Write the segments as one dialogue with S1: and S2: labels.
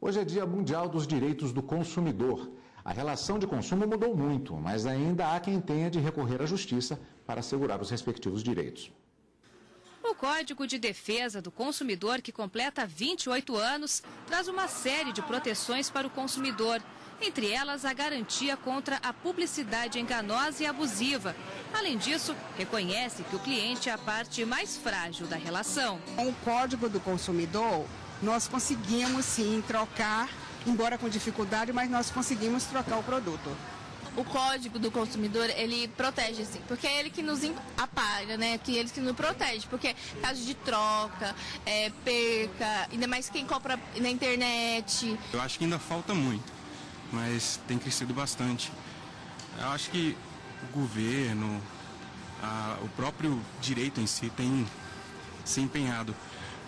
S1: Hoje é Dia Mundial dos Direitos do Consumidor. A relação de consumo mudou muito, mas ainda há quem tenha de recorrer à justiça para assegurar os respectivos direitos.
S2: O Código de Defesa do Consumidor, que completa 28 anos, traz uma série de proteções para o consumidor. Entre elas, a garantia contra a publicidade enganosa e abusiva. Além disso, reconhece que o cliente é a parte mais frágil da relação.
S3: Com o Código do Consumidor, nós conseguimos sim trocar, embora com dificuldade, mas nós conseguimos trocar o produto.
S4: O Código do Consumidor, ele protege, assim, porque é ele que nos apaga, né? Que ele que nos protege, porque caso de troca, perca, ainda mais quem compra na internet.
S5: Eu acho que ainda falta muito, mas tem crescido bastante. Eu acho que o governo, o próprio direito em si tem se empenhado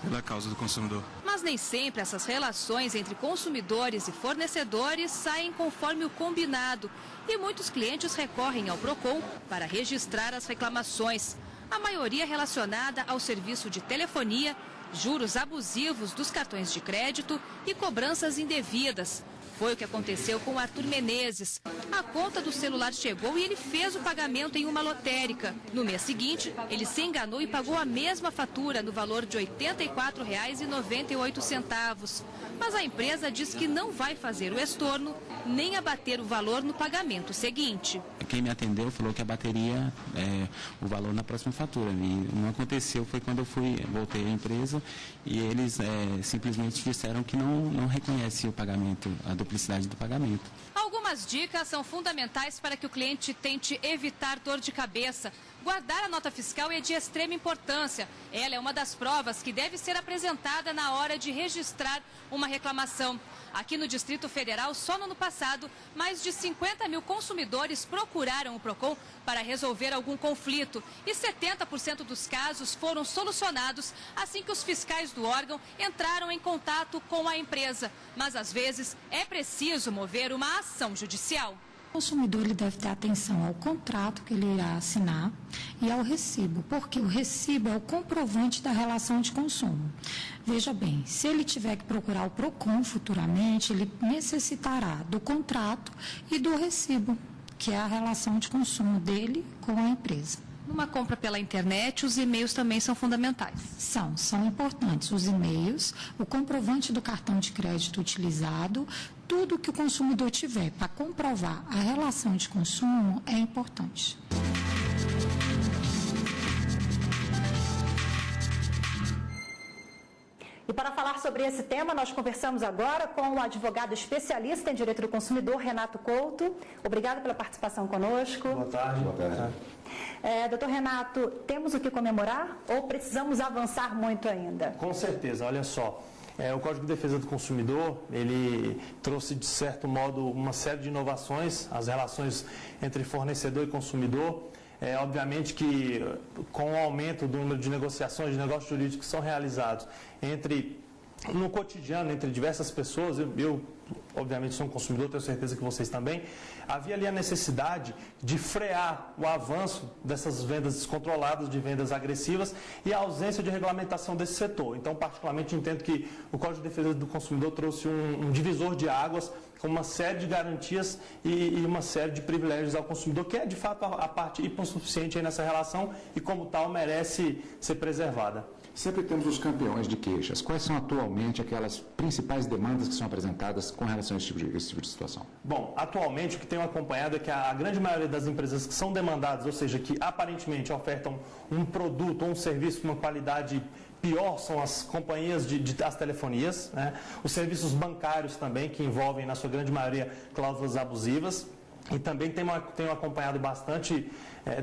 S5: pela causa do consumidor.
S2: Mas nem sempre essas relações entre consumidores e fornecedores saem conforme o combinado. E muitos clientes recorrem ao PROCON para registrar as reclamações. A maioria relacionada ao serviço de telefonia, juros abusivos dos cartões de crédito e cobranças indevidas. Foi o que aconteceu com Arthur Menezes. A conta do celular chegou e ele fez o pagamento em uma lotérica. No mês seguinte, ele se enganou e pagou a mesma fatura no valor de R$ 84,98. Mas a empresa diz que não vai fazer o estorno nem abater o valor no pagamento seguinte.
S6: Quem me atendeu falou que abateria o valor na próxima fatura. E não aconteceu, foi quando eu voltei à empresa e eles simplesmente disseram que não reconhece o pagamento, a duplicidade do pagamento.
S2: Algumas dicas são fundamentais para que o cliente tente evitar dor de cabeça. Guardar a nota fiscal é de extrema importância. Ela é uma das provas que deve ser apresentada na hora de registrar uma reclamação. Aqui no Distrito Federal, só no ano passado, mais de 50 mil consumidores procuraram o PROCON para resolver algum conflito. E 70% dos casos foram solucionados assim que os fiscais do órgão entraram em contato com a empresa. Mas, às vezes, é preciso mover uma ação judicial.
S7: O consumidor ele deve ter atenção ao contrato que ele irá assinar e ao recibo, porque o recibo é o comprovante da relação de consumo. Veja bem, se ele tiver que procurar o PROCON futuramente, ele necessitará do contrato e do recibo, que é a relação de consumo dele com a empresa.
S2: Numa compra pela internet, os e-mails também são fundamentais.
S7: São importantes os e-mails, o comprovante do cartão de crédito utilizado, tudo que o consumidor tiver para comprovar a relação de consumo é importante.
S8: E para falar sobre esse tema, nós conversamos agora com o advogado especialista em direito do consumidor, Renato Couto. Obrigado pela participação conosco.
S9: Boa tarde. Boa tarde.
S8: Doutor Renato, temos o que comemorar ou precisamos avançar muito ainda?
S9: Com certeza, olha só. O Código de Defesa do Consumidor, ele trouxe, de certo modo, uma série de inovações, as relações entre fornecedor e consumidor. Obviamente que com o aumento do número de negociações, de negócios jurídicos que são realizados no cotidiano, entre diversas pessoas, eu obviamente sou um consumidor, tenho certeza que vocês também, havia ali a necessidade de frear o avanço dessas vendas descontroladas, de vendas agressivas e a ausência de regulamentação desse setor. Então, particularmente, entendo que o Código de Defesa do Consumidor trouxe um divisor de águas com uma série de garantias e uma série de privilégios ao consumidor, que é, de fato, a parte hipossuficiente aí nessa relação e, como tal, merece ser preservada.
S1: Sempre temos os campeões de queixas. Quais são atualmente aquelas principais demandas que são apresentadas com relação a esse tipo de situação?
S9: Bom, atualmente o que tenho acompanhado é que a grande maioria das empresas que são demandadas, ou seja, que aparentemente ofertam um produto ou um serviço com uma qualidade pior, são as companhias das telefonias, né? Os serviços bancários também, que envolvem, na sua grande maioria, cláusulas abusivas. E também tenho acompanhado bastante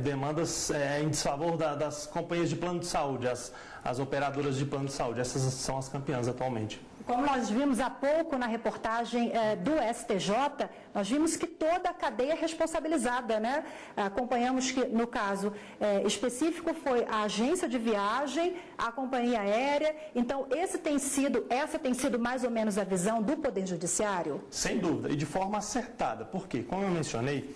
S9: demandas em desfavor das companhias de plano de saúde, as operadoras de plano de saúde. Essas são as campeãs atualmente.
S8: Como nós vimos há pouco na reportagem do STJ, nós vimos que toda a cadeia é responsabilizada, né? Acompanhamos que, no caso específico, foi a agência de viagem, a companhia aérea. Então, essa tem sido mais ou menos a visão do Poder Judiciário?
S9: Sem dúvida, e de forma acertada. Por quê? Como eu mencionei,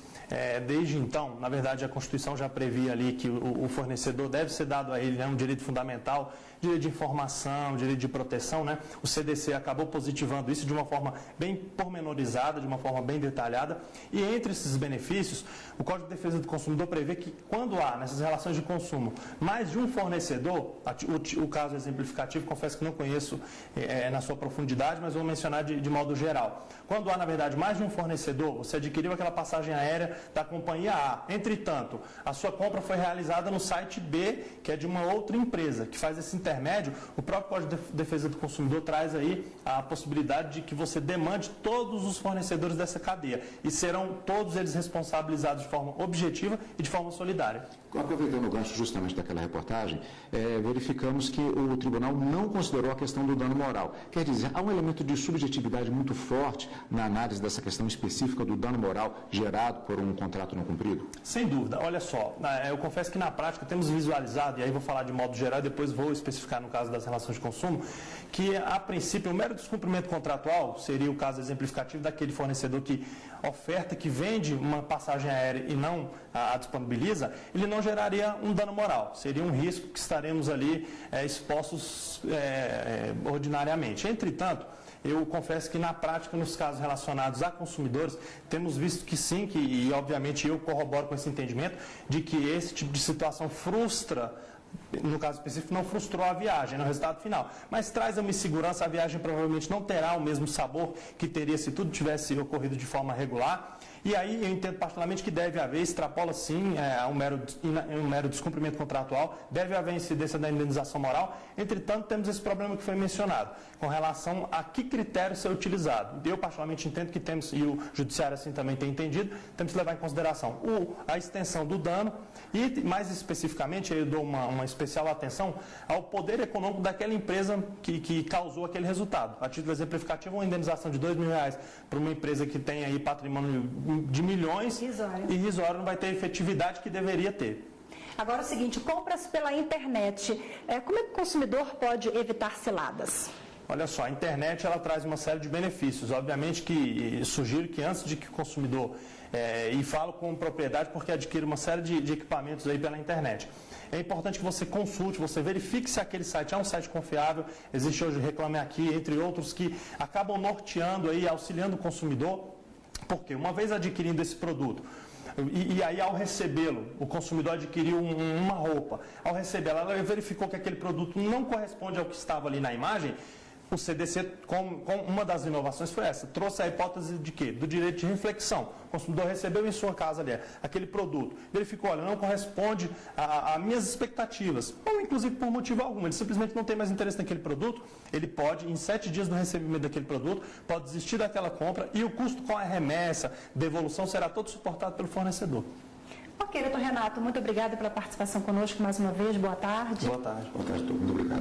S9: desde então, na verdade, a Constituição já previa ali que o fornecedor deve ser dado a ele um direito fundamental direito de informação, direito de proteção, né? O CDC acabou positivando isso de uma forma bem pormenorizada, de uma forma bem detalhada. E entre esses benefícios, o Código de Defesa do Consumidor prevê que quando há, nessas relações de consumo, mais de um fornecedor, o caso exemplificativo, confesso que não conheço na sua profundidade, mas vou mencionar de modo geral. Quando há, na verdade, mais de um fornecedor, você adquiriu aquela passagem aérea da companhia A. Entretanto, a sua compra foi realizada no site B, que é de uma outra empresa, que faz esse intermédio. O próprio Código de Defesa do Consumidor traz aí a possibilidade de que você demande todos os fornecedores dessa cadeia e serão todos eles responsabilizados de forma objetiva e de forma solidária.
S1: Aproveitando o gancho justamente daquela reportagem, verificamos que o tribunal não considerou a questão do dano moral. Quer dizer, há um elemento de subjetividade muito forte na análise dessa questão específica do dano moral gerado por um contrato não cumprido?
S9: Sem dúvida. Olha só, eu confesso que na prática temos visualizado, e aí vou falar de modo geral e depois vou especificar no caso das relações de consumo, que a princípio o mero descumprimento contratual seria o caso exemplificativo daquele fornecedor que oferta, que vende uma passagem aérea e não a disponibiliza, ele não geraria um dano moral. Seria um risco que estaremos ali expostos ordinariamente. Entretanto, eu confesso que na prática, nos casos relacionados a consumidores, temos visto que sim, e obviamente eu corroboro com esse entendimento, de que esse tipo de situação frustra, no caso específico, não frustrou a viagem no resultado final, mas traz uma insegurança, a viagem provavelmente não terá o mesmo sabor que teria se tudo tivesse ocorrido de forma regular. E aí eu entendo particularmente que deve haver, extrapola sim um mero descumprimento contratual, deve haver incidência da indenização moral. Entretanto, temos esse problema que foi mencionado, com relação a que critério ser utilizado. Eu particularmente entendo que temos, e o judiciário assim também tem entendido, temos que levar em consideração a extensão do dano e, mais especificamente, eu dou uma especial atenção ao poder econômico daquela empresa que causou aquele resultado. A título exemplificativo, uma indenização de R$2.000 para uma empresa que tem aí patrimônio de milhões, irrisório, não vai ter a efetividade que deveria ter.
S8: Agora é o seguinte, compras pela internet, como é que o consumidor pode evitar ciladas?
S9: Olha só, a internet ela traz uma série de benefícios. Obviamente que sugiro que antes de que o consumidor, e falo com propriedade porque adquire uma série de equipamentos aí pela internet, é importante que você consulte, você verifique se aquele site é um site confiável. Existe hoje o Reclame Aqui, entre outros, que acabam norteando aí, auxiliando o consumidor. Porque uma vez adquirindo esse produto, e aí ao recebê-lo, o consumidor adquiriu uma roupa, ao recebê-la, ela verificou que aquele produto não corresponde ao que estava ali na imagem, o CDC, com uma das inovações foi essa, trouxe a hipótese de quê? Do direito de reflexão. O consumidor recebeu em sua casa ali aquele produto, verificou, olha, não corresponde a minhas expectativas, ou inclusive por motivo algum, ele simplesmente não tem mais interesse naquele produto, ele pode, em 7 dias do recebimento daquele produto, pode desistir daquela compra e o custo com a remessa, devolução, será todo suportado pelo fornecedor.
S8: Ok, doutor Renato, muito obrigada pela participação conosco mais uma vez, boa tarde.
S9: Boa tarde.
S1: Boa tarde, muito obrigado.